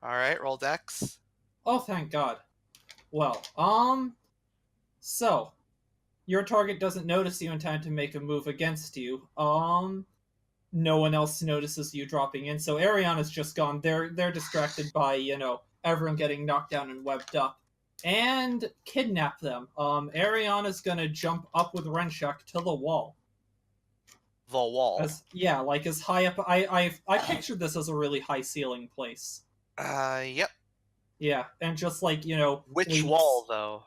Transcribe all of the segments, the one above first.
Alright, roll dex. Oh, thank God. Well, so your target doesn't notice you in time to make a move against you. No one else notices you dropping in, so Ariana's just gone. They're distracted by, everyone getting knocked down and webbed up. And kidnap them. Ariana's gonna jump up with Renshak to the wall. The wall. As high up. I pictured this as a really high ceiling place. Yep. Yeah, and just like Which wall, though?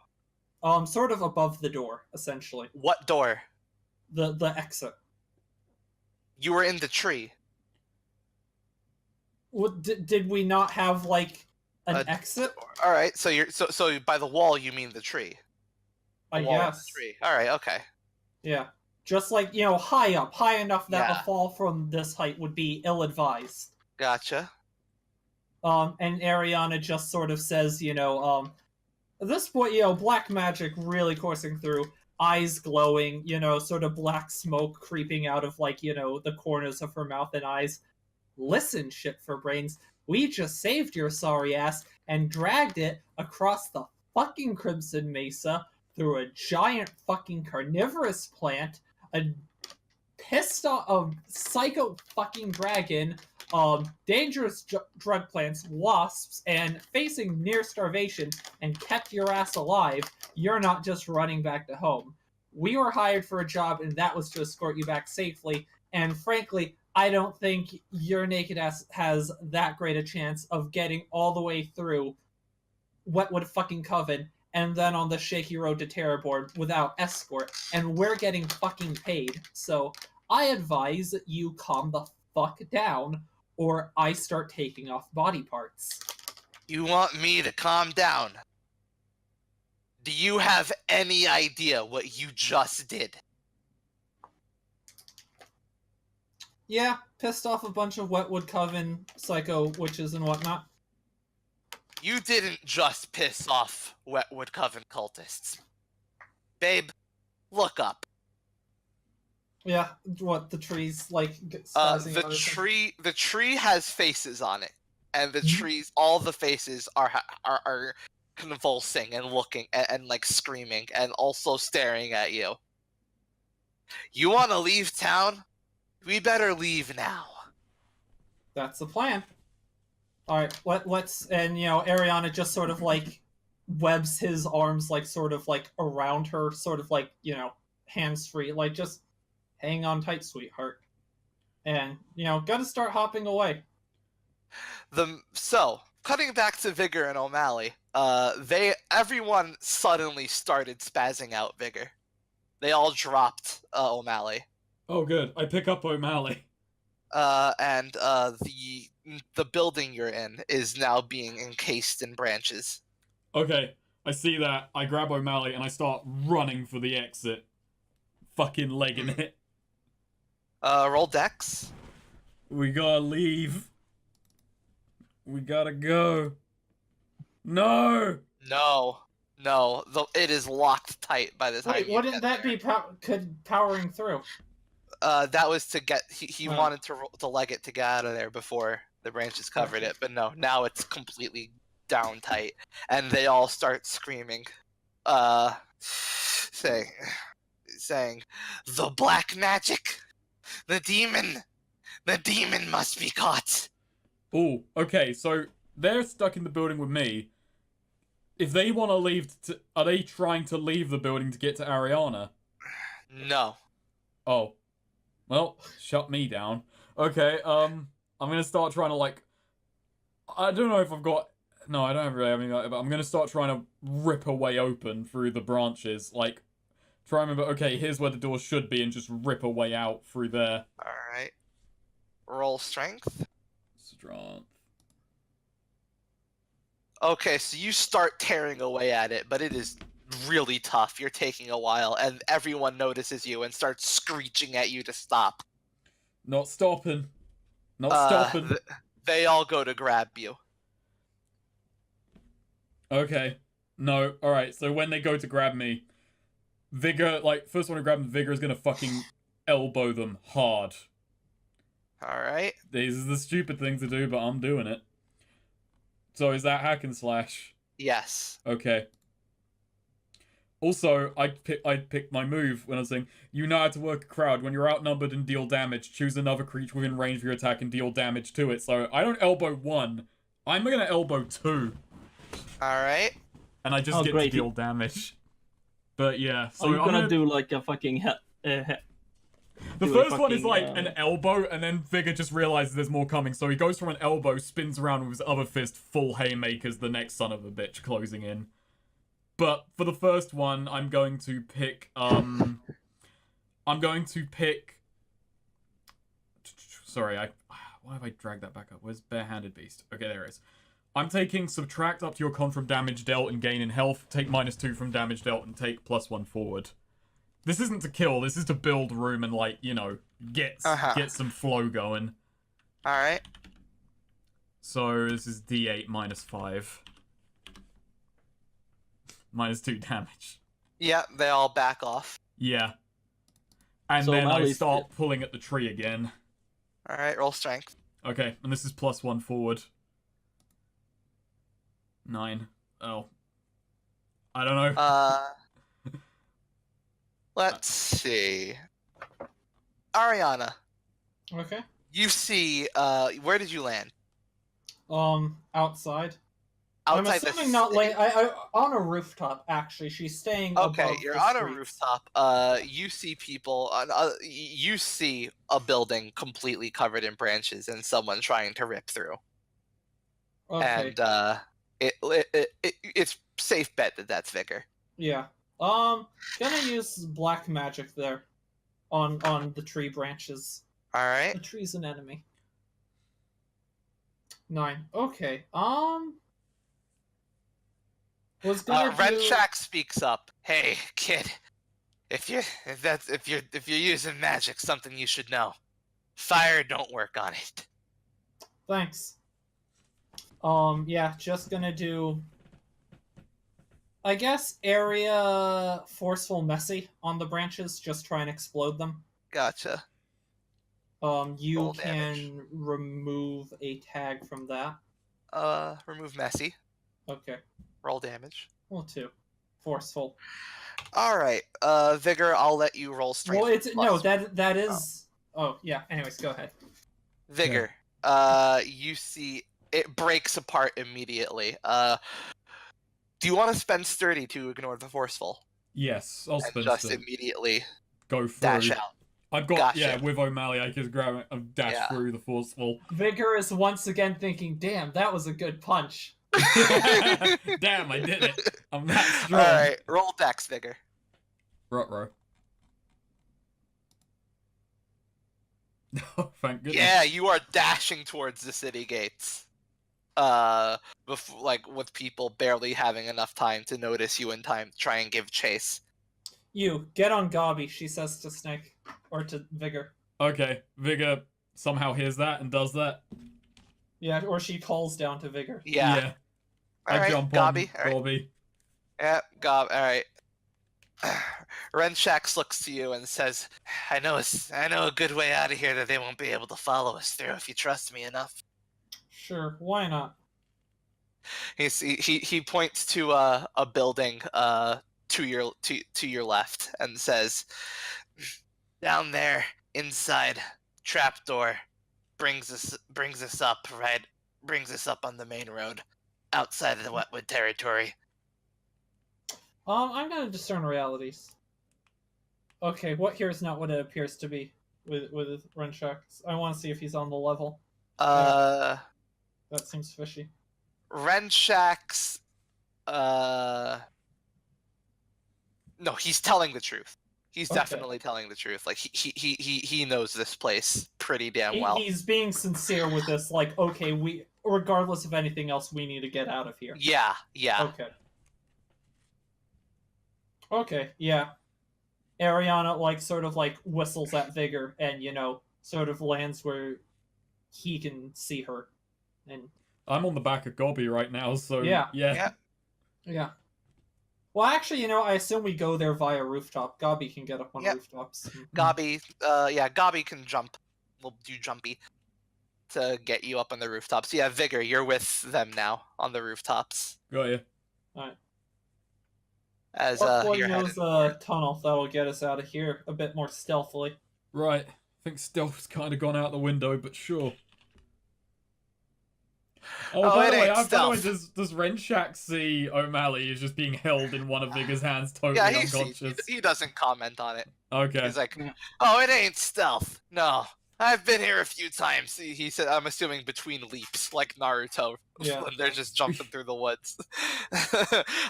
Sort of above the door, essentially. What door? The exit. You were in the tree. What, did we not have like an exit? All right, so by the wall you mean the tree. I guess. The tree. All right, okay. Yeah, just like high up, high enough that Yeah. a fall from this height would be ill-advised. Gotcha. And Ariana just sort of says, at this point, black magic really coursing through, eyes glowing, sort of black smoke creeping out of the corners of her mouth and eyes. Listen, shit for brains, we just saved your sorry ass and dragged it across the fucking Crimson Mesa through a giant fucking carnivorous plant, a pissed off psycho fucking dragon, dangerous drug plants, wasps, and facing near starvation, and kept your ass alive. You're not just running back to home. We were hired for a job, and that was to escort you back safely. And frankly, I don't think your naked ass has that great a chance of getting all the way through Wetwood fucking Coven and then on the shaky road to Terrorborn without escort, and we're getting fucking paid. So I advise you calm the fuck down, or I start taking off body parts. You want me to calm down? Do you have any idea what you just did? Yeah, pissed off a bunch of Wetwood Coven psycho witches and whatnot. You didn't just piss off Wetwood Coven cultists. Babe, look up. Yeah, what, the trees, the tree has faces on it. And the trees, all the faces are convulsing and looking and like screaming and also staring at you. You want to leave town? We better leave now. That's the plan. Alright, let's, and Ariana just sort of webs his arms sort of around her, sort of hands free, just hang on tight, sweetheart. And, gotta start hopping away. So, cutting back to Vigor and O'Malley, everyone suddenly started spazzing out Vigor. They all dropped O'Malley. Oh, good. I pick up O'Malley. And the building you're in is now being encased in branches. Okay, I see that. I grab O'Malley and I start running for the exit. Fucking legging it. Roll dex. We gotta leave. We gotta go. No! No. It is locked tight by the time. Wait, wouldn't that be powering through? That was to get. He wanted to leg it to get out of there before the branches covered it, but no. Now it's completely down tight, and they all start screaming, saying, "The black magic, the demon must be caught." Oh, okay. So they're stuck in the building with me. If they want to leave, are they trying to leave the building to get to Ariana? No. Oh. Well, shut me down. Okay, I'm gonna start trying to, I don't know if I've got... No, I don't really have any, but I'm gonna start trying to rip a way open through the branches. Try and remember, okay, here's where the door should be, and just rip a way out through there. Alright. Roll strength. Strength. Okay, so you start tearing away at it, but it is really tough. You're taking a while, and everyone notices you and starts screeching at you to stop. Not stopping. Not stopping. They all go to grab you. Okay. No, alright, so when they go to grab me, Vigor, first one to grab them, Vigor is gonna fucking elbow them hard. Alright. This is the stupid thing to do, but I'm doing it. So is that hack and slash? Yes. Okay. Also, I'd pick my move when I was saying, you know how to work a crowd. When you're outnumbered and deal damage, choose another creature within range of your attack and deal damage to it. So I don't elbow 1. I'm gonna elbow 2. Alright. And I just get to deal damage. But yeah, so you're gonna do like a fucking the first one is like an elbow, and then Vigor just realizes there's more coming, so he goes from an elbow, spins around with his other fist, full haymakers, the next son of a bitch closing in. But for the first one, I'm going to pick, sorry, why have I dragged that back up? Where's Barehanded Beast? Okay, there it is. I'm taking subtract up to your con from damage dealt and gain in health, take -2 from damage dealt, and take +1 forward. This isn't to kill, this is to build room and, like, you know, get some flow going. Alright. So, this is D8 -5. -2 damage. Yeah, they all back off. Yeah. And So then I Mali's- start pulling at the tree again. Alright, roll strength. Okay, and this is +1 forward. 9. Oh. I don't know. Let's see. Ariana, Okay. you see, where did you land? Outside. Outside I'm assuming not like I on a rooftop. Actually, she's staying. Okay, above you're the on a streets. rooftop. You see people. You see a building completely covered in branches and someone trying to rip through. Okay. And it's safe bet that that's Vigor. Yeah. Gonna use black magic there, on the tree branches. All right. The tree's an enemy. 9. Okay. Was gonna do... Renshak speaks up. Hey, kid. If you're using magic, something you should know. Fire don't work on it. Thanks. Yeah, just gonna do, I guess, area forceful messy on the branches, just try and explode them. Gotcha. You Roll can damage. remove a tag from that. Remove messy. Okay. Roll damage. Well, 2. Forceful. All right. Vigor, I'll let you roll strength. Well, it's plus. no, that is. Oh yeah. Anyways, go ahead. Vigor. You see it breaks apart immediately. Do you want to spend sturdy to ignore the forceful? Yes, I'll And spend just some. immediately Go through. dash out. I've got, Gotcha. yeah, with O'Malley, I can grab it and dash Yeah. through the forceful. Vigor is once again thinking, "Damn, that was a good punch." Damn, I did it. I'm that strong. Alright, roll dex, Vigor. Ruh-roh. Oh, thank goodness. Yeah, you are dashing towards the city gates. With people barely having enough time to notice you in time to try and give chase. You get on Gobby, she says to Snake or to Vigor. Okay, Vigor somehow hears that and does that. Yeah, or she calls down to Vigor. Yeah. I Alright, jump Gobby. on Gobby. Yeah, Gob. Alright. Renshax looks to you and says, I know a good way out of here that they won't be able to follow us through if you trust me enough. Sure, why not? He points to a building to your left and says, down there inside trapdoor brings us up on the main road outside of the Wetwood territory. I'm gonna discern realities. Okay, what here is not what it appears to be with Renshak. I want to see if he's on the level. That seems fishy. Renshak's no, he's telling the truth. He's Okay. definitely telling the truth. Like he knows this place pretty damn well. He's being sincere with this. Like, okay, we, regardless of anything else, we need to get out of here. Yeah. Okay. Okay, yeah. Ariana, sort of whistles at Vigor and, sort of lands where he can see her. And I'm on the back of Gobby right now, so Yeah. yeah. Well, actually, I assume we go there via rooftop. Gobby can get up on Yep. rooftops. Gobby, Gobby can jump. We'll do jumpy. to get you up on the rooftops. Yeah, Vigor, you're with them now on the rooftops. Got you. Alright. As Hopefully you're heading knows forward. a tunnel that'll get us out of here a bit more stealthily. Right. I think stealth's kind of gone out the window, but sure. Oh, Oh, by it the way, ain't stealth. does Renshak see O'Malley is just being held in one of Vigor's hands, totally Yeah, unconscious? he doesn't comment on it. Okay. He's like, Yeah. oh, it ain't stealth. No, I've been here a few times. He said, I'm assuming between leaps, like Naruto, Yeah. when they're just jumping through the woods.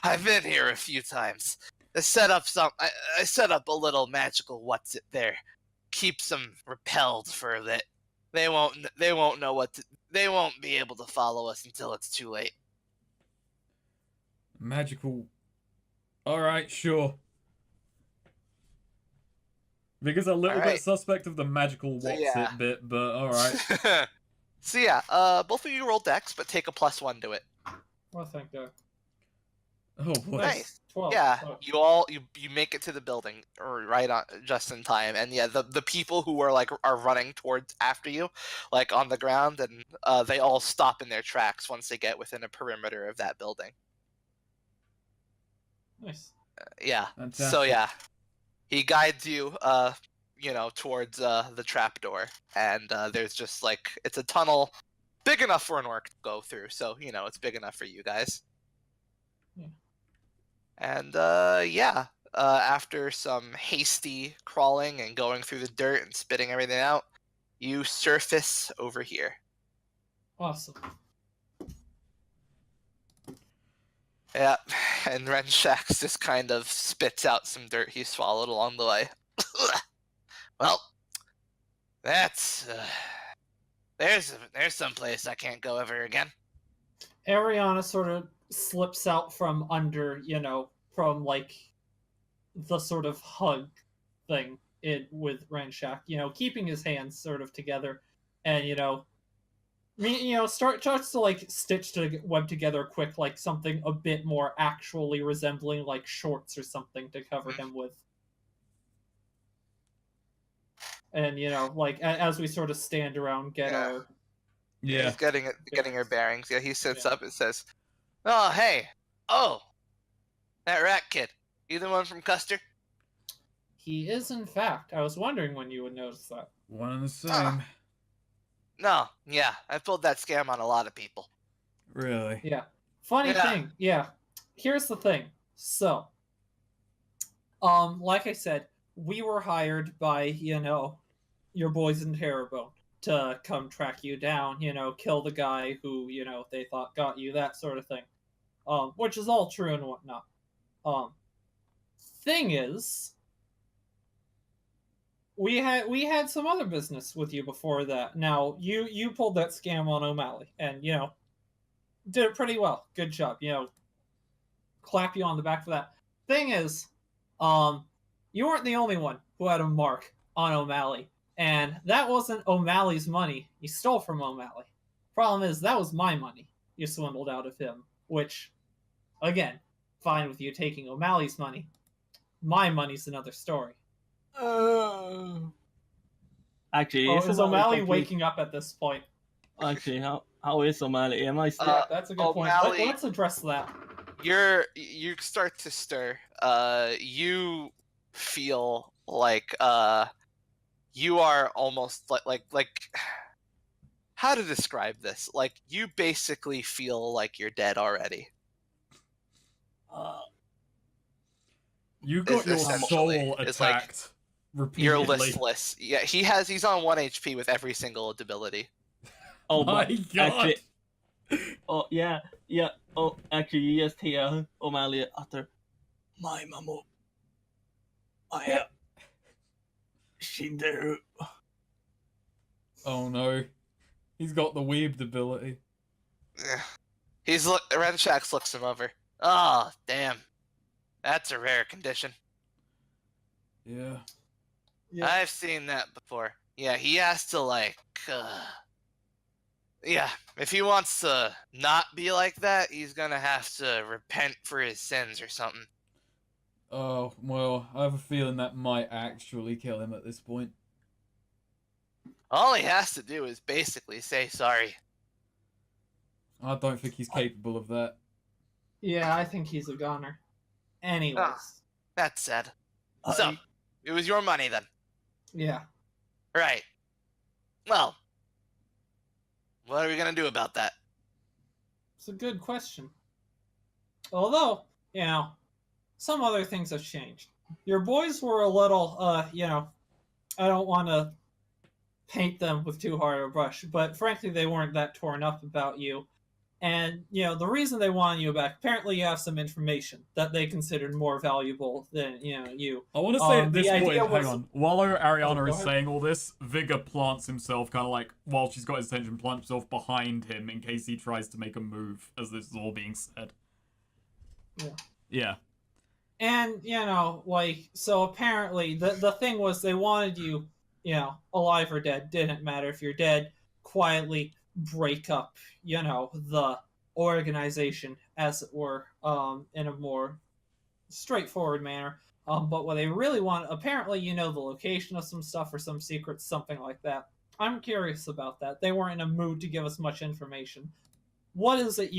I've been here a few times. I set up I set up a little magical what's it there, keeps them repelled for a bit. They won't know they won't be able to follow us until it's too late. Magical. Alright, sure. Vigor's a little bit Alright. suspect of the magical So, what's yeah. it bit, but alright. So yeah, both of you roll dex, but take a +1 to it. Well, thank God. Oh boy. Nice. 12. Yeah, Oh. you make it to the building or right on just in time, and yeah, the people who are running towards after you, like on the ground, and they all stop in their tracks once they get within a perimeter of that building. Nice. Yeah. Fantastic. So yeah, he guides you, towards the trapdoor, and there's just like it's a tunnel, big enough for an orc to go through. So it's big enough for you guys. Yeah. And after some hasty crawling and going through the dirt and spitting everything out, you surface over here. Awesome. Yeah, and Renshax just kind of spits out some dirt he swallowed along the way. Well, that's there's some place I can't go ever again. Ariana sort of slips out from under, from like the sort of hug thing with Ranshak, keeping his hands sort of together, and starts to like stitch the web together quick, like something a bit more actually resembling like shorts or something to cover him with. And like as we sort of stand around, get Yeah. our Yeah. He's getting her bearings. Yeah, he sits Yeah. up and says, "Oh, hey, oh, that rat kid. You the one from Custer?" He is, in fact. I was wondering when you would notice that. One and the same. No, yeah, I pulled that scam on a lot of people. Really? Yeah. Funny Yeah. thing, yeah. Here's the thing. So, like I said, we were hired by, your boys in Terrebone to come track you down, kill the guy who, they thought got you, that sort of thing. Which is all true and whatnot. Thing is, we had some other business with you before that. Now, you pulled that scam on O'Malley, and, did it pretty well. Good job. Clap you on the back for that. Thing is, you weren't the only one who had a mark on O'Malley, and that wasn't O'Malley's money. You stole from O'Malley. Problem is, that was my money you swindled out of him, which, again, fine with you taking O'Malley's money. My money's another story. Actually, Oh, is is O'Malley waking up at this point? Actually, how is O'Malley? Am I still? Yeah, that's a good point. O'Malley- Let's address that. You start to stir. You feel like you are almost like how to describe this? Like you basically feel like you're dead already. You got your essentially, soul it's like attacked repeatedly. You're listless. Yeah, he's on 1 HP with every single ability. Oh My but God. actually, oh yeah. Oh, actually, you just hear O'Malley utter, "My mamo, I have Shinderu." Oh no. He's got the weebed ability. Yeah. Renshax looks him over. Oh, damn. That's a rare condition. Yeah. Yeah. I've seen that before. Yeah, he has to yeah, if he wants to not be like that, he's gonna have to repent for his sins or something. Oh, well, I have a feeling that might actually kill him at this point. All he has to do is basically say sorry. I don't think he's capable of that. Yeah, I think he's a goner. Anyways. That said. So, it was your money then. Yeah. Right. Well, what are we gonna do about that? It's a good question. Although, some other things have changed. Your boys were a little, I don't want to paint them with too hard a brush, but frankly, they weren't that torn up about you. And, the reason they wanted you back, apparently you have some information that they considered more valuable than, you. I want to say at the this idea point, was- hang on, while Ariana go is ahead. saying all this, Vigor plants himself kind of like, while she's got his attention, plants himself behind him in case he tries to make a move as this is all being said. Yeah. Yeah. And, so apparently the thing was they wanted you, alive or dead. Didn't matter if you're dead, quietly break up, the organization, as it were, in a more straightforward manner. But what they really want, apparently, the location of some stuff or some secrets, something like that. I'm curious about that. They weren't in a mood to give us much information. What is it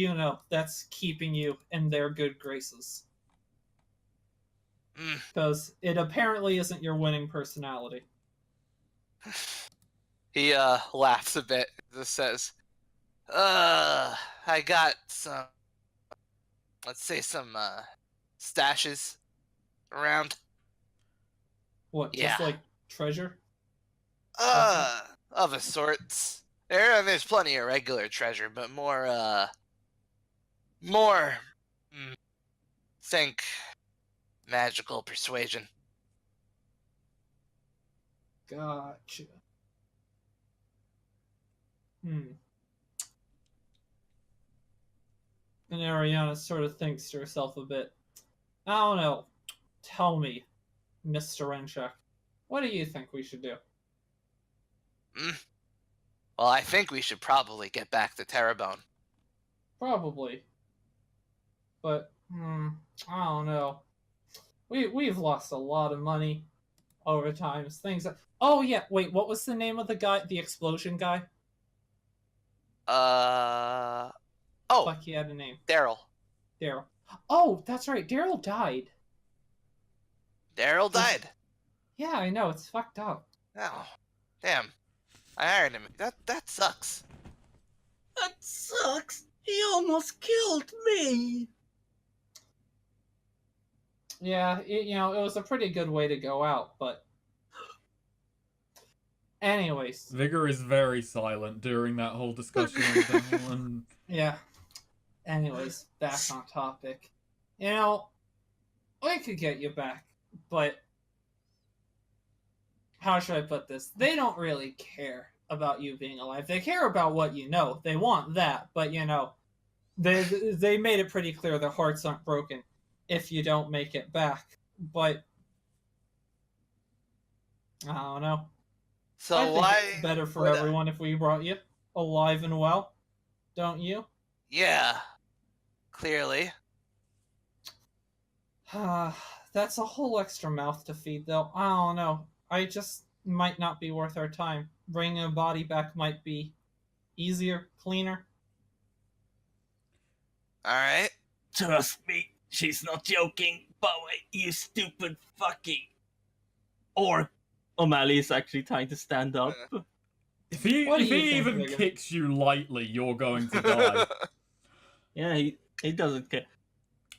that's keeping you in their good graces? Because it apparently isn't your winning personality. He laughs a bit. Just says, I got some, let's say some stashes around. What, Yeah. just like treasure? Of a sorts. There's plenty of regular treasure, but think magical persuasion. Gotcha. And Ariana sort of thinks to herself a bit. I don't know. Tell me, Mr. Renchuk, what do you think we should do? Well, I think we should probably get back to Terrebone. Probably. But, I don't know. We've lost a lot of money over time. Things that... Oh, yeah, wait, what was the name of the guy? The explosion guy? Oh, Fuck, he had a name. Daryl. Daryl. Oh, that's right, Daryl died. Daryl died. Yeah, I know, it's fucked up. Oh, damn. I hired him. That sucks. That sucks. He almost killed me. Yeah, it was a pretty good way to go out, but... Anyways. Vigor is very silent during that whole discussion. And Yeah. Anyways, back on topic. I could get you back, but... How should I put this? They don't really care about you being alive. They care about what you know. They want that, but they made it pretty clear their hearts aren't broken if you don't make it back. But I don't know. So I think why? it's better for why everyone if we brought you alive and well, don't you? Yeah. Clearly. That's a whole extra mouth to feed, though. I don't know. I just might not be worth our time. Bringing a body back might be easier, cleaner. All right. Trust me, she's not joking. Bowie, you stupid fucking. Or O'Malley is actually trying to stand up. if he What do you think, even Vigor? kicks you lightly, you're going to die. Yeah, he doesn't care.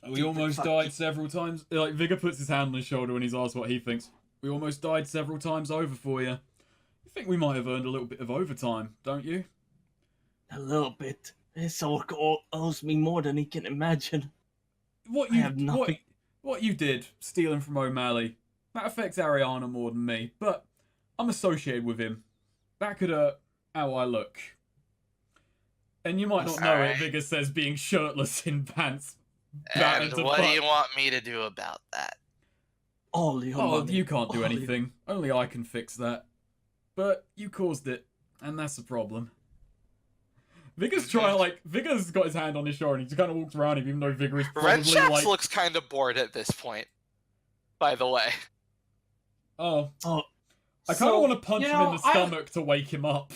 We almost Fuck. died several times. Like, Vigor puts his hand on his shoulder when he's asked what he thinks. We almost died several times over for you. You think we might have earned a little bit of overtime, don't you? A little bit. This orc owes me more than he can imagine. What I you have nothing. what you did, stealing from O'Malley, that affects Ariana more than me, but I'm associated with him. That could hurt how I look. And you might not know Alright. it, Vigor says, being shirtless in pants. And what do you want me to do about that? All your Oh, money. you can't do All your- anything. Only I can fix that. But you caused it, and that's a problem. Vigor's Vigor's got his hand on his shoulder and he just kind of walks around him, even though Vigor is probably Renchax like... looks kind of bored at this point. By the way. Oh. Oh. I kind of want to punch him in the I- stomach to wake him up.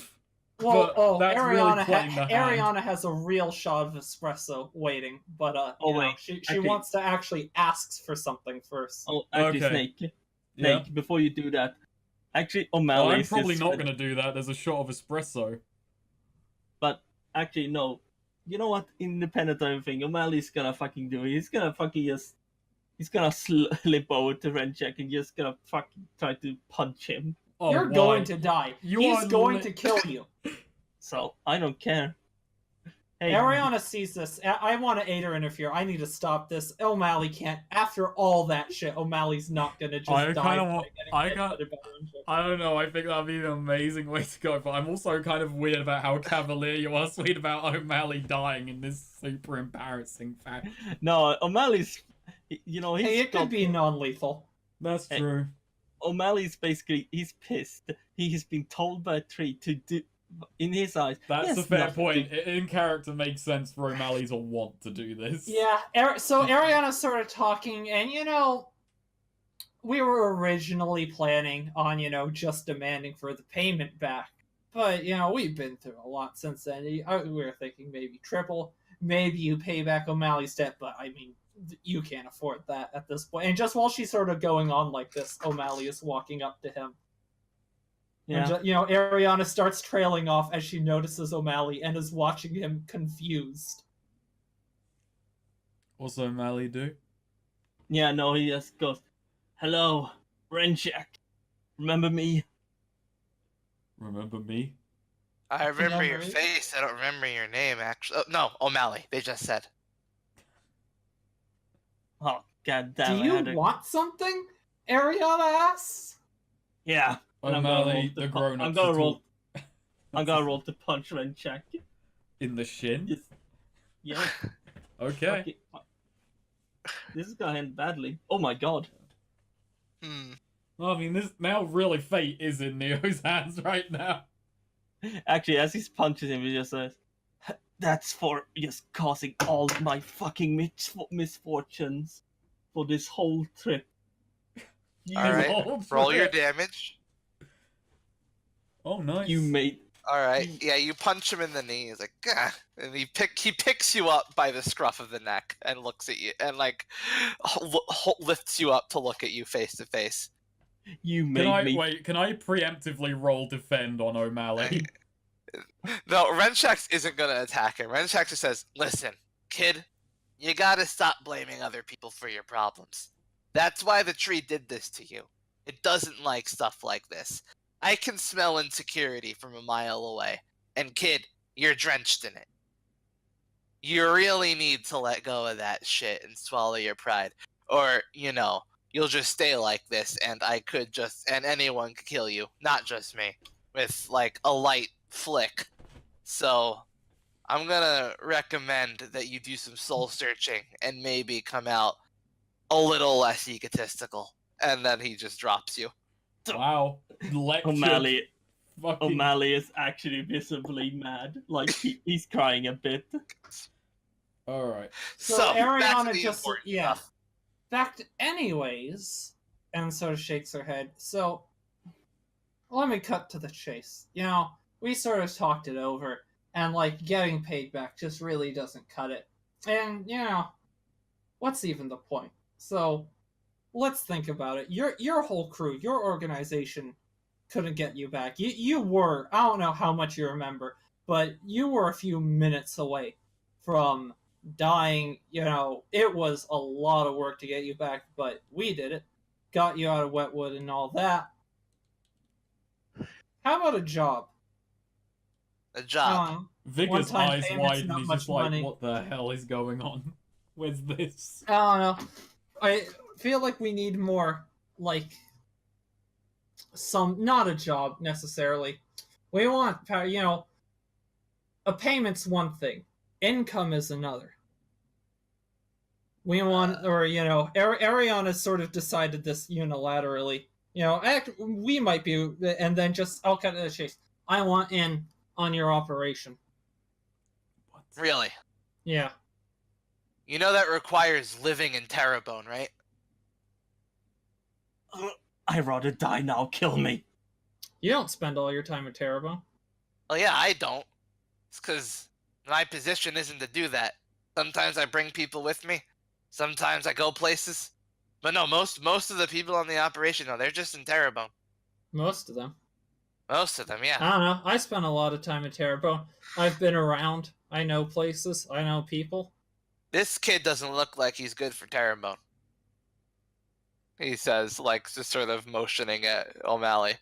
Well, But that's really Ariana, playing the hand. Ariana has a real shot of espresso waiting, but Oh, you know, wait, she actually- wants to actually ask for something first. Oh, actually, Okay. Snake, Yeah. before you do that, actually, Oh, O'Malley I'm is probably just not gonna- going to do that. There's a shot of espresso. But actually, no. You know what? Independent of everything, O'Malley's gonna fucking do it. He's gonna fucking just. He's gonna slip over to Renchek and just gonna fucking try to punch him. Oh, You're why? going to die. You He's are going lit- to kill you. So I don't care. Hey, Ariana sees this. I want to aid her interfere. I need to stop this. O'Malley can't. After all that shit, O'Malley's not gonna just I die. kinda by want- getting I hit got- by the veteran ship. I don't know. I think that'd be an amazing way to go. But I'm also kind of weird about how cavalier you are, sweet, about O'Malley dying in this super embarrassing fact. no, O'Malley's. You know, he's Hey, it got- could be non-lethal. That's Hey. true. O'Malley's basically he's pissed. He has been told by a tree to do. In his eyes, he That's has a fair nothing to point. In character, makes sense for O'Malley to want to do this. Yeah. So Ariana's sort of talking, and we were originally planning on just demanding for the payment back, but we've been through a lot since then. We were thinking maybe triple, maybe you pay back O'Malley's debt, but I mean, you can't afford that at this point. And just while she's sort of going on like this, O'Malley is walking up to him. Yeah. And Ariana starts trailing off as she notices O'Malley and is watching him confused. What's O'Malley do? Yeah, no, he just goes, "Hello, Renchek. Remember me?" Remember me? I remember your Remember? face. I don't remember your name, actually. Oh, no, O'Malley. They just said. Oh, god damn! Do I you had to- want something? Ariana asks. Yeah. And I'm gonna O'Malley, roll the to grown up. I'm gonna roll. I'm gonna roll to punch Renchek. In the shin? Yes. Yeah. Okay. Fuck it. This is gonna end badly. Oh my god. Hmm. Well, I mean, this now really fate is in Neo's hands right now. Actually, as he punches him, he just says, "That's for just causing all my fucking misfortunes for this whole trip." You, All right. Roll Roll your it. damage. Oh, nice. you made. All right. Yeah, you punch him in the knee. He's like, "Gah," and he picks you up by the scruff of the neck and looks at you and like lifts you up to look at you face to face. You made me. Wait, can I preemptively roll defend on O'Malley? No, Renchax isn't gonna attack him. Renchax just says, "Listen, kid, you gotta stop blaming other people for your problems. That's why the tree did this to you. It doesn't like stuff like this. I can smell insecurity from a mile away. And kid, you're drenched in it. You really need to let go of that shit and swallow your pride. Or, you'll just stay like this and and anyone could kill you. Not just me. With, like, a light flick. So, I'm gonna recommend that you do some soul searching and maybe come out a little less egotistical." And then he just drops you. Wow. Lectured. O'Malley. Fucking... O'Malley is actually visibly mad. Like he's crying a bit. Alright. So, back to Ariana the just important yeah. stuff. Back to anyways, and sort of shakes her head. So let me cut to the chase. We sort of talked it over, and like getting paid back just really doesn't cut it. And what's even the point? So let's think about it. Your whole crew, your organization couldn't get you back. You were, I don't know how much you remember, but you were a few minutes away from dying. It was a lot of work to get you back, but we did it. Got you out of Wetwood and all that. How about a job? A job. Vigor's One-time eyes payments, widen. not He's much just like, money. what the hell is going on? Where's this? I don't know. I feel like we need more, like, not a job necessarily. We want, a payment's one thing. Income is another. We want, Ariana's sort of decided this unilaterally. We might be, and then I'll cut to the chase. I want in on your operation. What? Really? Yeah. That requires living in Terrebone, right? I'd rather die now. Kill me. You don't spend all your time at Terrebonne. Well, yeah, I don't. It's because my position isn't to do that. Sometimes I bring people with me. Sometimes I go places. But no, most of the people on the operation, no, they're just in Terrebonne. Most of them. Most of them, yeah. I don't know. I spent a lot of time at Terrebonne. I've been around. I know places. I know people. This kid doesn't look like he's good for Terrebonne. He says, like, just sort of motioning at O'Malley.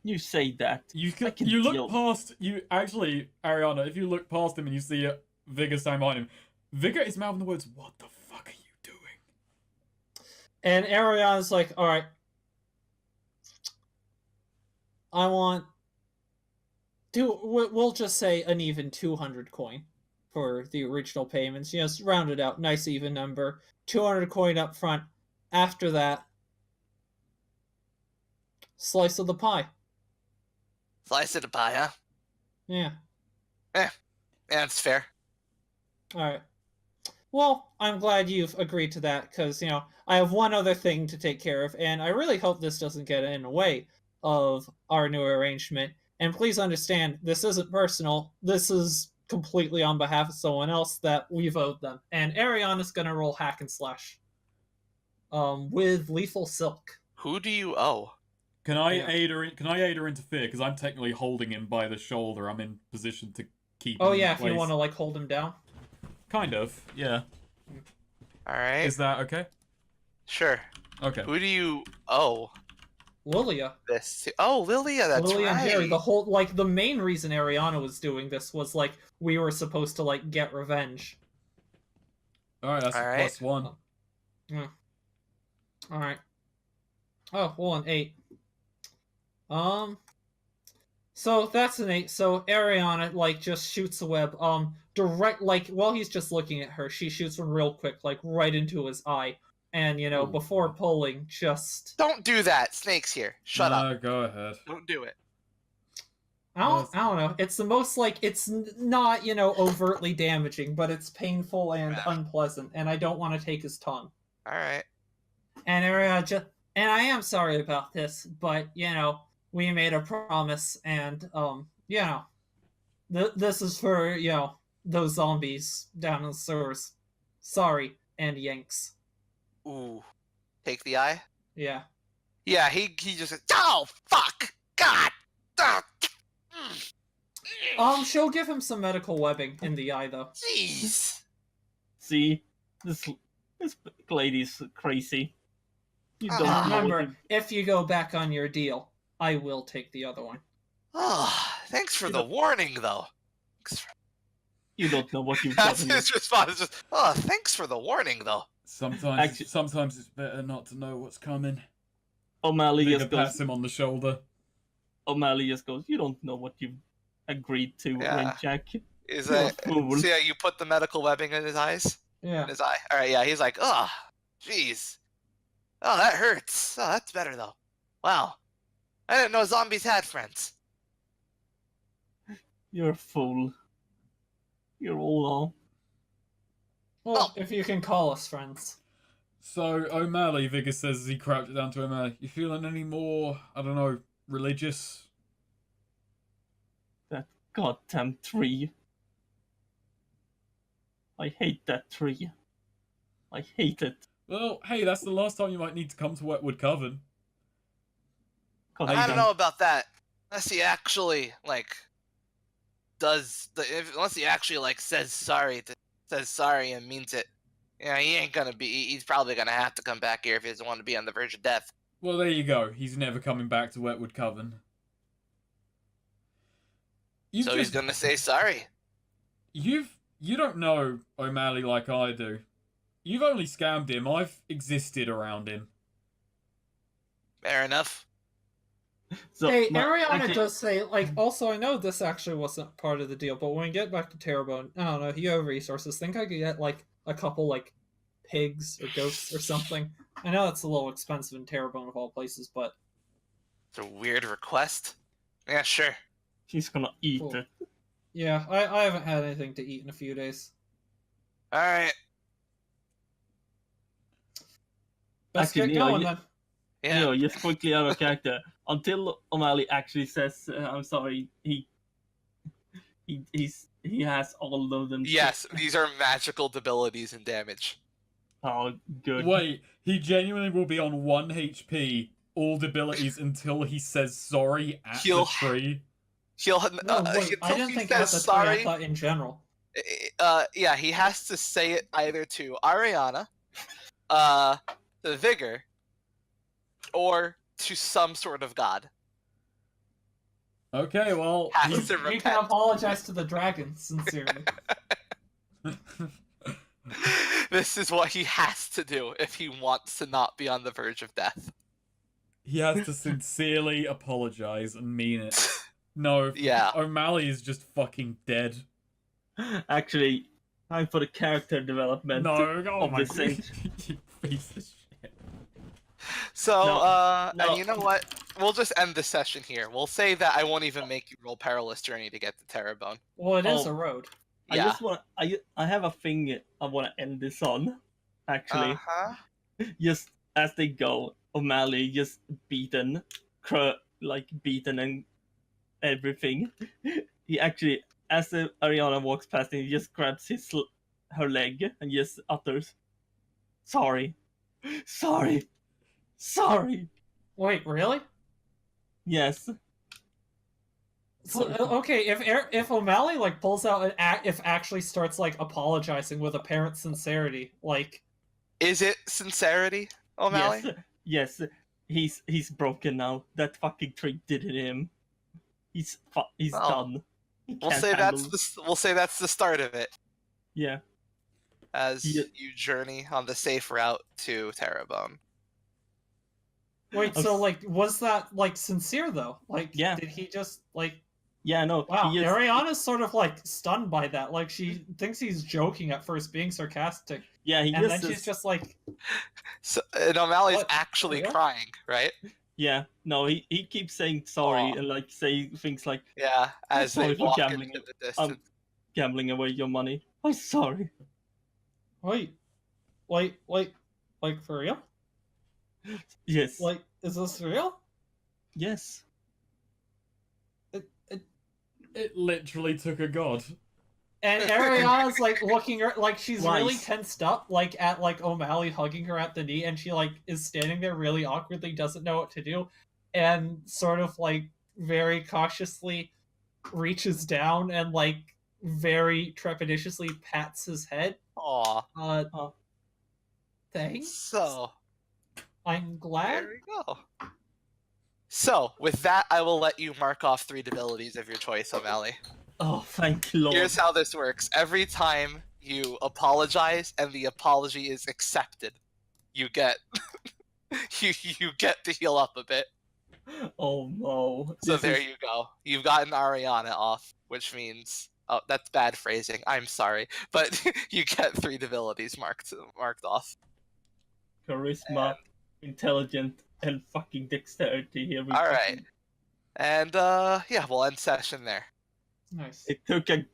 You say that. You I can you deal. look past you actually, Ariana. If you look past him and you see Vigor standing behind him, Vigor is mouthing the words, "What the fuck are you doing?" And Ariana's like, all right. I want... We'll just say an even 200 coin for the original payments. Just round it out. Nice even number. 200 coin up front. After that, slice of the pie. Slice of the pie, huh? Yeah. Yeah, that's fair. Alright. Well, I'm glad you've agreed to that, because, I have one other thing to take care of, and I really hope this doesn't get in the way of our new arrangement. And please understand, this isn't personal. This is completely on behalf of someone else that we've owed them. And Ariana's gonna roll hack and slash. With lethal silk. Who do you owe? Can I Yeah. aid her? Can I aid her into fear? Because I'm technically holding him by the shoulder. I'm in position to keep. Oh him yeah, in if place. you want to like hold him down. Kind of, yeah. All right. Is that okay? Sure. Okay. Who do you owe Lilia. this to? Oh, Lilia, that's Lilia right. and Harry. The main reason Ariana was doing this was like we were supposed to like get revenge. All right, that's All a right. +1. Alright. Oh, well, an 8. So that's an 8. So Ariana, like, just shoots a web. Direct, like, while he's just looking at her, she shoots one real quick, like, right into his eye. And, Ooh. before pulling, just... Don't do that. Snake's here. Shut up. No, go ahead. Don't do it. I don't know. It's the most, like, it's not, overtly damaging, but it's painful and Yeah. unpleasant, and I don't want to take his tongue. All right. And Ariana and I am sorry about this, but we made a promise, and this is for those zombies down in the sewers. Sorry, and yanks. Ooh. Take the eye? Yeah. Yeah, he just said, oh, fuck! God! Ah, She'll give him some medical webbing in the eye, though. Jeez. See, this lady's crazy. You don't Ah. know what Remember, you- if you go back on your deal, I will take the other one. Oh, thanks for the warning, though. you don't know what you've That's gotten. his response. Just, oh, thanks for the warning, though. Sometimes it's better not to know what's coming. O'Malley Vigor just pats goes. him on the shoulder. O'Malley just goes. You don't know what you've agreed to, Yeah. Jack. Is You're a that? fool. See how you put the medical webbing in his eyes? Yeah. In his eye. All right, yeah. He's like, oh, jeez. Oh, that hurts. Oh, that's better though. Wow. I didn't know zombies had friends. You're a fool. You're all. Well, if you can call us friends. So O'Malley, Vigor says as he crouches down to O'Malley, you feeling any more, I don't know, religious? That goddamn tree. I hate that tree. I hate it. Well, hey, that's the last time you might need to come to Wetwood Coven. God I don't damn. know about that. Unless he actually unless he actually says sorry and means it. Yeah, he ain't gonna be. He's probably gonna have to come back here if he doesn't want to be on the verge of death. Well, there you go. He's never coming back to Wetwood Coven. So he's gonna say sorry. You don't know O'Malley like I do. You've only scammed him. I've existed around him. Fair enough. So, Hey, my- Ariana actually- does say, also, I know this actually wasn't part of the deal, but when we get back to Terrebonne, I don't know, you have resources. Think I could get, a couple, pigs or goats or something? I know it's a little expensive in Terrebonne of all places, but... It's a weird request. Yeah, sure. She's gonna eat Cool. it. Yeah, I haven't had anything to eat in a few days. All right. Let's Actually, get going, yeah, then. Yeah. You know, just quickly out of character. until O'Malley actually says, "I'm sorry," he has all of them. Yes, these are magical debilities and damage. Oh, good. Wait, he genuinely will be on 1 HP, all debilities until he says sorry at He'll- the tree. He'll No, wait, I until didn't he think says at the tree. sorry. I thought in general. Yeah, he has to say it either to Ariana, the Vigor, or to some sort of god. Okay, well, Has he's... to You can repent. apologize to the dragon, sincerely. This is what he has to do if he wants to not be on the verge of death. he has to sincerely apologize and mean it. No, Yeah. O'Malley is just fucking dead. Actually, time for the character development. No, oh of my the saint. you piece of shit. So, No. and you know what? We'll just end the session here. We'll say that I won't even make you roll Perilous Journey to get to Terrebone. Well, it is Oh. a road. Yeah. I just want. I have a thing I want to end this on. Actually, Uh-huh. just as they go, O'Malley just beaten, beaten and everything. He actually, as Ariana walks past him, he just grabs her leg and just utters, "Sorry, sorry, sorry." Wait, really? Yes. So, okay, if O'Malley like pulls out an if actually starts like apologizing with apparent sincerity, like Is it sincerity, O'Malley? Yes. He's broken now. That fucking trick did it him. He's Well, done. He We'll can't say handle- that's the start of it Yeah. as Yeah. you journey on the safe route to Terrebone. wait, so like was that like sincere though? Like Yeah. did he just like Yeah. No. wow, he is- Ariana's sort of like stunned by that. Like she thinks he's joking at first, being sarcastic. Yeah. He And just. then she's just like So, and O'Malley's What? actually Yeah. crying, right? Yeah. No. He keeps saying sorry Aw. and like say things like Yeah, as sorry they for walk gambling. into the distance. gambling away your money. I'm sorry. wait, like for real? Yes. Like is this real? Yes. It literally took a god. And Ariana's like looking her like she's really Twice. tensed up, like at like O'Malley hugging her at the knee, and she like is standing there really awkwardly, doesn't know what to do, and sort of like very cautiously reaches down and like very trepidatiously pats his head. Aw. Thanks. So, I'm glad. there we go. So, with that, I will let you mark off 3 debilities of your choice, O'Malley. Oh, thank you, Lord. Here's how this works. Every time you apologize and the apology is accepted, you get you get to heal up a bit. Oh no. So This there is- you go. You've gotten Ariana off, which means that's bad phrasing. I'm sorry, but you get 3 debilities marked off. Charisma, intelligent, and fucking dexterity. Here we All go. right. And yeah, we'll end session there. Nice. It took a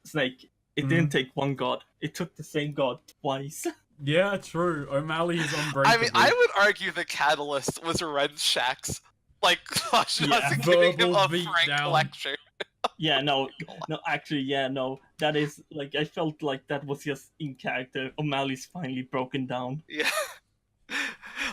snake. It Mhm. didn't take one god. It took the same god twice. Yeah, true. O'Malley is unbreakable. I mean, I would argue the catalyst was Red Shack's like Yeah, giving him verbal a beat frank down. lecture. Yeah, no, actually, yeah, no. That is like I felt like that was just in character. O'Malley's finally broken down. Yeah.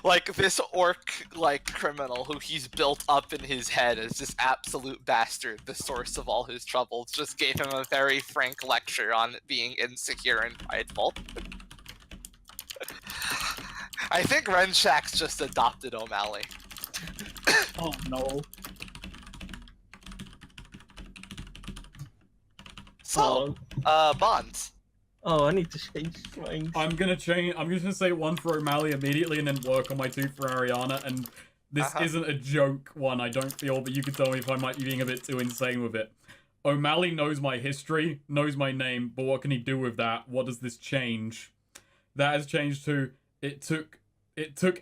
Like this orc like criminal who he's built up in his head as this absolute bastard, the source of all his troubles, just gave him a very frank lecture on being insecure and prideful. I think Renshak's just adopted O'Malley. Oh no. So, Bonds. Oh, I need to change strength. I'm gonna change. I'm just gonna say 1 for O'Malley immediately, and then work on my 2 for Ariana. And this Uh-huh. isn't a joke one, I don't feel, but you can tell me if I might be being a bit too insane with it. O'Malley knows my history, knows my name, but what can he do with that? What does this change? That has changed to it took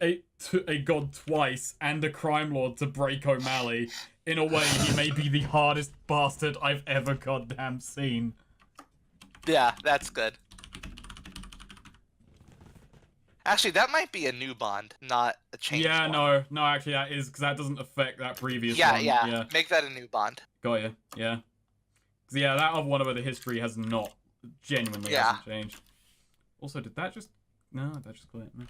a god twice and a crime lord to break O'Malley. In a way, he may be the hardest bastard I've ever goddamn seen. Yeah, that's good. Actually, that might be a new bond, not a change. Yeah, one. no, actually that is, because that doesn't affect that previous Yeah, one. yeah. Make that a new bond. Got you. Yeah. 'Cause, yeah, that other one about the history has not, genuinely hasn't changed. Also, did that just... No, that just glitched. No.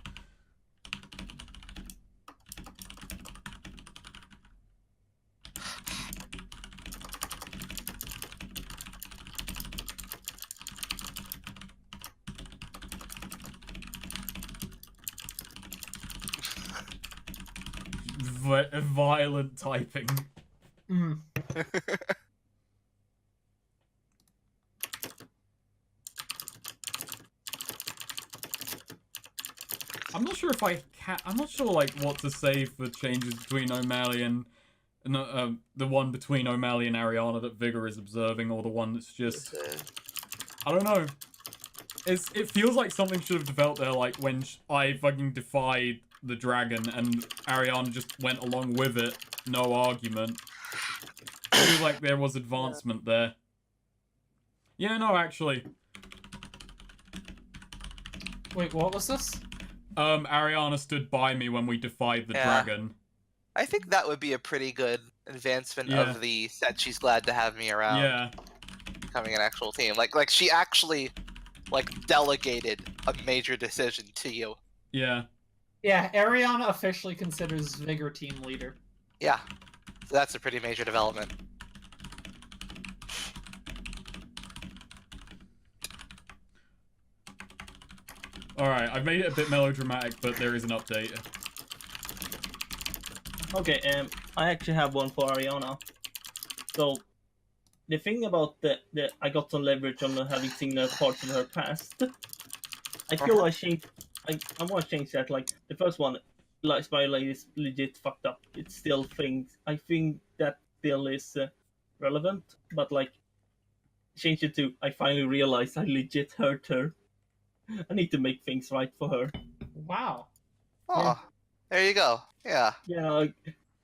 Violent typing. Mm. I'm not sure if I can. I'm not sure like what to say for changes between O'Malley and the one between O'Malley and Ariana that Vigor is observing, or the one that's just. I don't know. It feels like something should have developed there, like when I fucking defied the dragon and Ariana just went along with it, no argument. It feels like there was advancement there. Yeah, no, actually. Wait, what was this? Ariana stood by me when we defied the dragon. I think that would be a pretty good advancement Yeah. of the said she's glad to have me around. Yeah. Becoming an actual team. Like she actually delegated a major decision to you. Yeah. Yeah, Ariana officially considers Vigor team leader. Yeah. So that's a pretty major development. Alright, I've made it a bit melodramatic, but there is an update. Okay, I actually have one for Ariana. So, the thing about the I got some leverage on having seen parts of her past. I feel I want to change that. Like the first one, like Spy Lady is legit fucked up. It's still things. I think that still is relevant, but like change it to I finally realized I legit hurt her. I need to make things right for her. Wow. Oh, Yeah. there you go. Yeah. Yeah, like,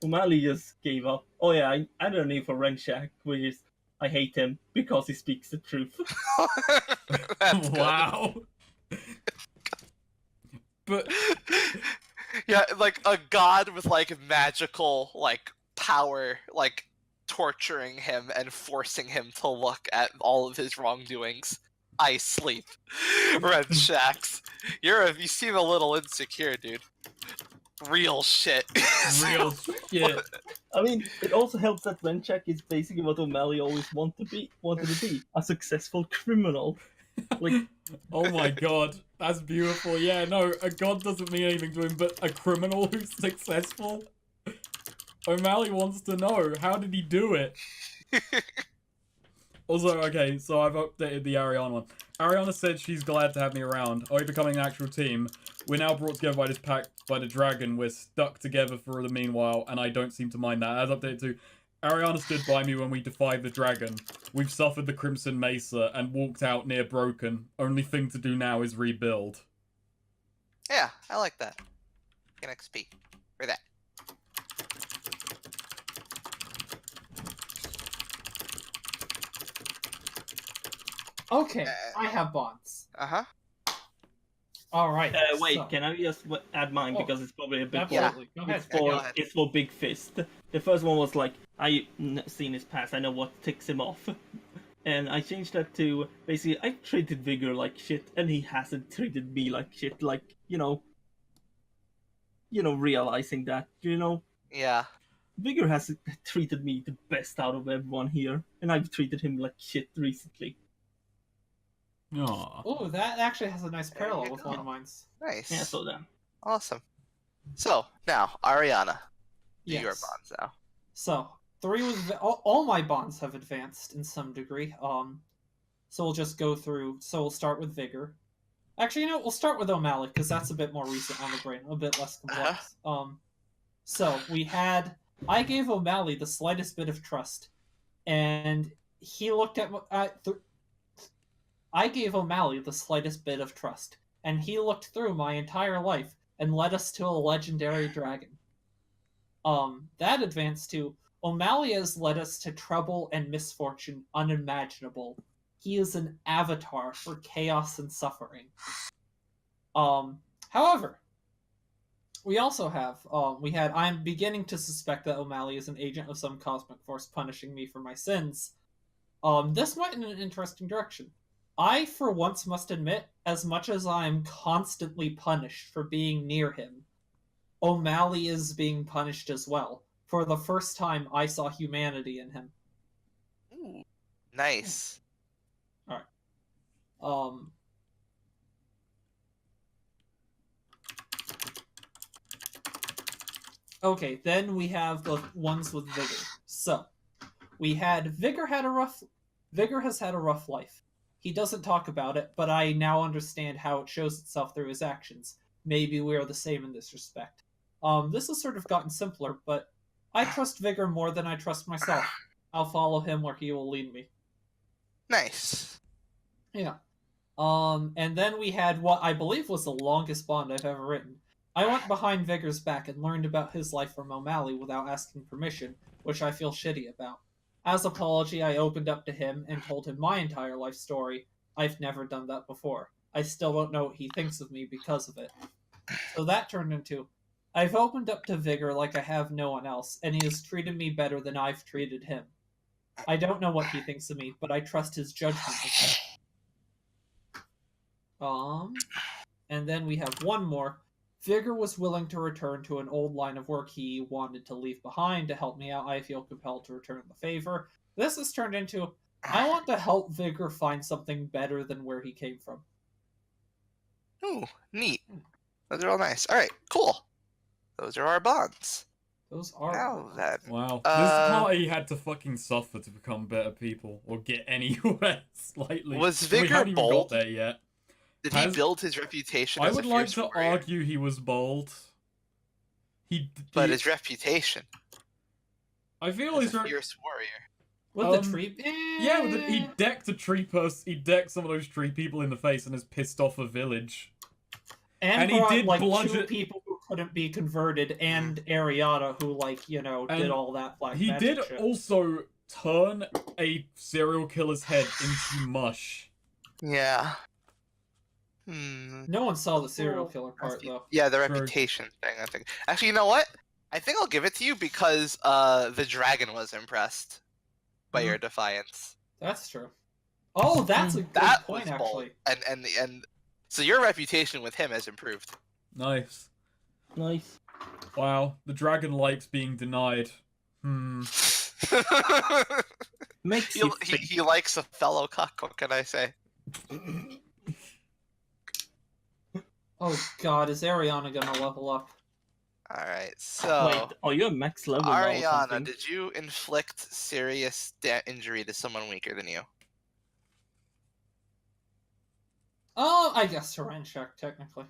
O'Malley just gave up. Oh yeah, I don't need for Renshak, which is I hate him because he speaks the truth. That's good. Wow. But yeah, like a god with magical power, torturing him and forcing him to look at all of his wrongdoings. I sleep. Red Shacks. You seem a little insecure, dude. Real shit. real shit. I mean, it also helps that Renshak is basically what O'Malley always wanted to be, a successful criminal. Like, oh my god, that's beautiful. Yeah, no, a god doesn't mean anything to him, but a criminal who's successful? O'Malley wants to know, how did he do it? Also, okay, so I've updated the Ariana one. Ariana said she's glad to have me around. Are we becoming an actual team? We're now brought together by this pact by the dragon. We're stuck together for the meanwhile, and I don't seem to mind that. As updated to, Ariana stood by me when we defied the dragon. We've suffered the Crimson Mesa and walked out near broken. Only thing to do now is rebuild. Yeah, I like that. Get XP for that. Okay, I have bonds. Uh-huh. All right. wait, so- can I just add mine because it's probably a bit Absolutely. Go ahead. go ahead. It's for Big Fist. The first one was like I seen his past. I know what ticks him off, and I changed that to basically I treated Vigor like shit, and he hasn't treated me like shit. Like realizing that Yeah. Vigor has treated me the best out of everyone here, and I've treated him like shit recently. Aww. Oh, that actually has a nice There parallel you with go. one of mine. Nice. Yeah, so then. Awesome. So, now, Ariana. Do your Yes. bonds now. So, all my bonds have advanced in some degree. So we'll just go through. So we'll start with Vigor. Actually, we'll start with O'Malley because that's a bit more recent on the brain, a bit less complex. So I gave O'Malley the slightest bit of trust, and he looked at I gave O'Malley the slightest bit of trust, and he looked through my entire life and led us to a legendary dragon. That advanced to O'Malley has led us to trouble and misfortune unimaginable. He is an avatar for chaos and suffering. However, we also have, I'm beginning to suspect that O'Malley is an agent of some cosmic force punishing me for my sins. This went in an interesting direction. I, for once, must admit, as much as I'm constantly punished for being near him, O'Malley is being punished as well. For the first time, I saw humanity in him. Ooh, nice. Um, okay, then we have the ones with Vigor. So, we had Vigor has had a rough life. He doesn't talk about it, but I now understand how it shows itself through his actions. Maybe we are the same in this respect. This has sort of gotten simpler, but I trust Vigor more than I trust myself. I'll follow him where he will lead me. Nice. Yeah. And then we had what I believe was the longest bond I've ever written. I went behind Vigor's back and learned about his life from O'Malley without asking permission, which I feel shitty about. As apology, I opened up to him and told him my entire life story. I've never done that before. I still don't know what he thinks of me because of it. So that turned into, I've opened up to Vigor like I have no one else, and he has treated me better than I've treated him. I don't know what he thinks of me, but I trust his judgment of me. And then we have one more. Vigor was willing to return to an old line of work he wanted to leave behind to help me out. I feel compelled to return the favor. This has turned into, I want to help Vigor find something better than where he came from. Ooh, neat. Those are all nice. All right, cool. Those are our bonds. Those are Now then, Wow. This party had to fucking suffer to become better people or get anywhere slightly. Was We Vigor haven't even got bold? there yet. Did he build his reputation I as would a like fierce to warrior? argue he was bold. But his reputation I feel as his a fierce warrior. With the tree? Yeah, he decked a tree person. He decked some of those tree people in the face and has pissed off a village. And he brought, did like, bludgeon 2 people who couldn't be converted, and Ariana, who, like, did all that black He magic did shit. also turn a serial killer's head into mush. Yeah. No one saw the serial killer part, though. Yeah, the True. reputation thing, I think. Actually, you know what? I think I'll give it to you because the dragon was impressed by your defiance. That's true. Oh, that's a good That point, was bold. actually. And so your reputation with him has improved. Nice. Nice. Wow, the dragon likes being denied. Makes you think. he likes a fellow cuck, what can I say? Oh god, is Ariana gonna level up? Alright, so... Wait, are you a max level now or Ariana, something? did you inflict serious injury to someone weaker than you? Oh, I guess Terrain check, technically.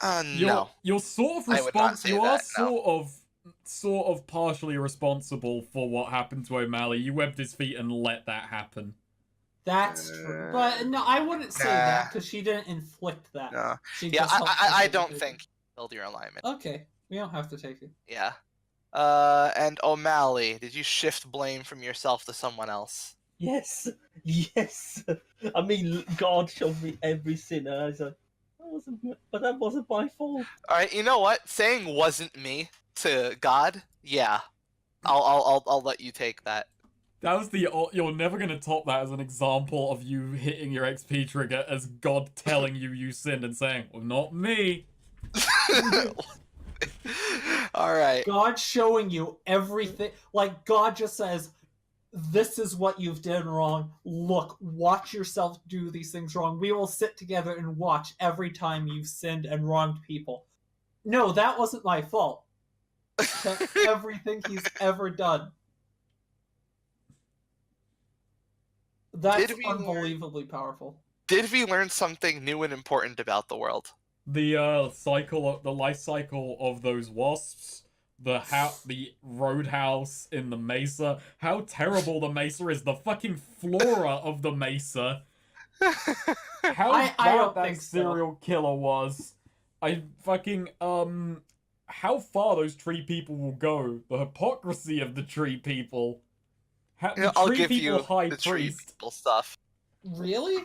No. You're sort of I would not say you are that, no. sort of partially responsible for what happened to O'Malley. You webbed his feet and let that happen. That's true. But no, I wouldn't say that, because she didn't inflict that. No. She Yeah, just helped I don't facilitate think you killed your alignment. Okay, we don't have to take it. Yeah. And O'Malley, did you shift blame from yourself to someone else? Yes, yes. I mean, God showed me every sin, and I was like, but that wasn't my fault. Alright, you know what? Saying wasn't me to God, yeah. I'll let you take that. That was you're never gonna top that as an example of you hitting your XP trigger as God telling you sinned and saying, well, not me. Alright. God showing you everything. Like, God just says, this is what you've done wrong. Look, watch yourself do these things wrong. We will sit together and watch every time you've sinned and wronged people. No, that wasn't my fault. Everything he's ever done. That's unbelievably powerful. Did we learn something new and important about the world? The life cycle of those wasps, the roadhouse in the mesa, how terrible the mesa is, the fucking flora of the mesa. How I bad don't that think so. serial killer was. I fucking how far those tree people will go. The hypocrisy of the tree people. The I'll tree give people you high the tree priest. people stuff. Really?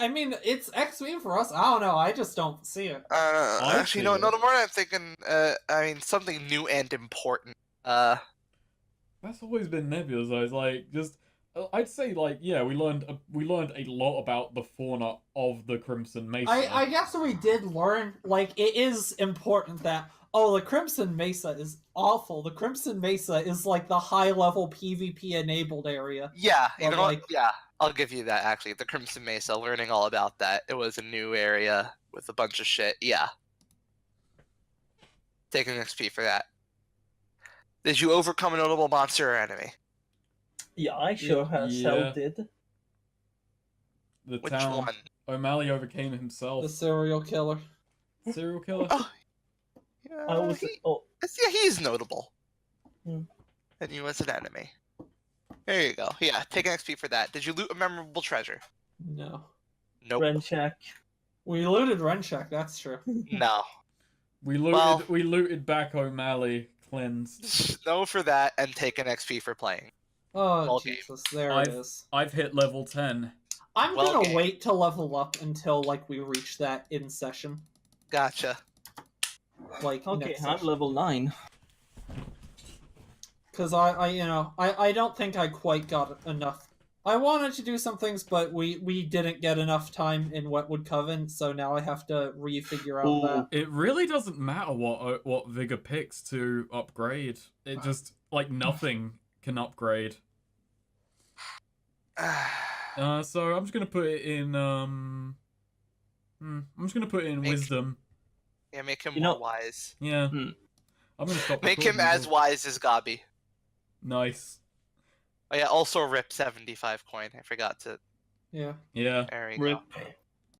I mean, it's XP for us. I don't know. I just don't see it. Actually, no. see No, it. the more I'm thinking, I mean, something new and important. That's always been Nebula's. I was like, just I'd say like, yeah, we learned a lot about the fauna of the Crimson Mesa. I guess we did learn, like, it is important that, oh, the Crimson Mesa is awful. The Crimson Mesa is, like, the high-level PvP-enabled area. Yeah, you But, know what? like- Yeah, I'll give you that. Actually, the Crimson Mesa, learning all about that. It was a new area with a bunch of shit. Yeah, take an XP for that. Did you overcome a notable monster or enemy? Yeah, I sure as hell Yeah. did. The Which town. one? O'Malley overcame himself. The serial killer. Serial killer. Oh, yeah, I was yeah, he's notable. Hmm. And you as an enemy. There you go. Yeah, take an XP for that. Did you loot a memorable treasure? No. Nope. Renchak. We looted Renchak, that's true. No. We looted. Well- We looted back O'Malley, cleansed. No for that, and take an XP for playing. Oh, Well, game. Jesus, there it is. I've hit level 10. I'm well, gonna game. wait to level up until, like, we reach that in session. Gotcha. Like, Okay, next I'm session. level 9. Because I don't think I quite got enough. I wanted to do some things, but we didn't get enough time in Wetwood Coven, so now I have to refigure out Ooh. that. It really doesn't matter what Vigor picks to upgrade. It just like nothing can upgrade. So I'm just gonna put it in. I'm just gonna put it in Make- wisdom. Yeah, make him You more know- wise. Yeah. Hmm. I'm gonna stop. Make him recording as wise as Gabi. Nice. Oh yeah, also rip 75 coin. I forgot to. Yeah. Yeah. There you Rip. go.